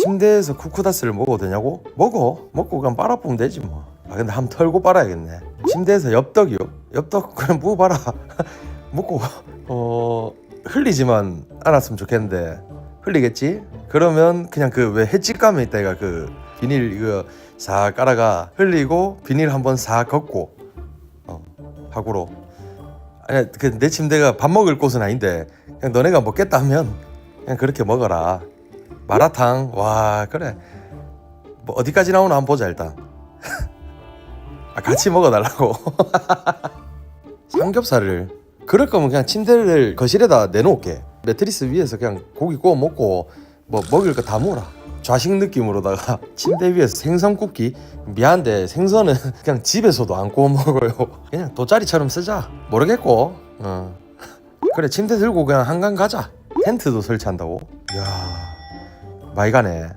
침대에서 쿠쿠다스를 먹어도 되냐고? 먹고 그냥 빨아보면 되지 뭐. 아 근데 한번 털고 빨아야겠네. 침대에서 엽떡이요? 엽떡 그냥 먹어봐라. 먹고 흘리지만 않았으면 좋겠는데 흘리겠지? 그러면 그냥 그 왜 횟집가면 있다 이가 그 비닐 이거 싹 깔아가 흘리고 비닐 한번 싹 걷고 하고로. 아니 그 내 침대가 밥 먹을 곳은 아닌데 그냥 너네가 먹겠다 하면 그냥 그렇게 먹어라. 마라탕 와 그래 뭐 어디까지 나오나 한번 보자 일단. 아, 같이 먹어달라고. 삼겹살을 그럴 거면 그냥 침대를 거실에다 내놓을게. 매트리스 위에서 그냥 고기 구워 먹고 뭐 먹을 거 다 먹어라. 좌식 느낌으로다가 침대 위에서 생선 굽기. 미안한데 생선은 그냥 집에서도 안 구워 먹어요. 그냥 돗자리처럼 쓰자. 모르겠고 그래 침대 들고 그냥 한강 가자. 텐트도 설치한다고? 이야 많이 가네.